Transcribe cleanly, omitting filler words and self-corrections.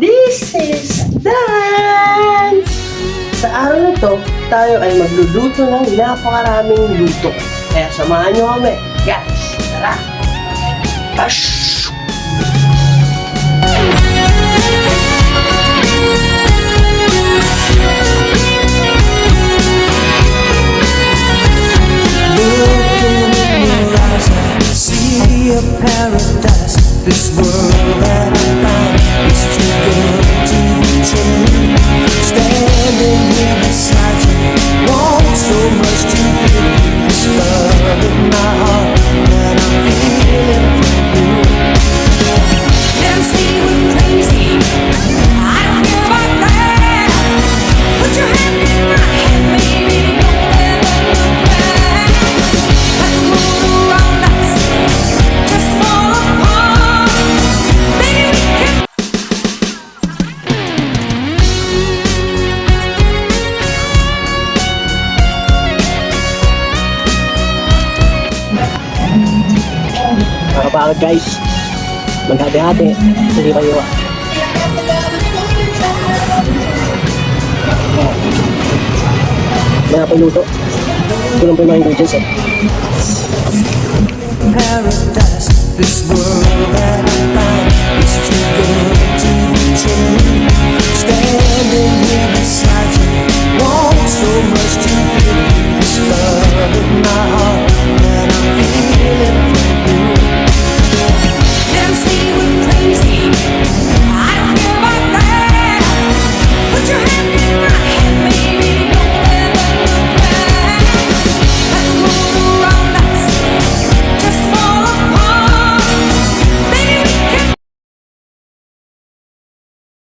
This is Dance! Sa araw na to, tayo ay magluluto ng napakaraming luto. Kaya samahan nyo kami. Guys, tara! Ash! See a paradise. This world that I found is too good to change. Standing here beside you, want so much to give you. This love in my heart that I'm feeling from you. Them say we're crazy, I don't care about that. Put your hand in my hand, baby, don't ever look back. Like the moon around us, just fall apart. Baby, we can. Nakapagod guys. Maghati-hati. Hindi pa iwa. May napaluto. Ito lang po yung mga ingredients eh. Paradise, this world that I found is too good to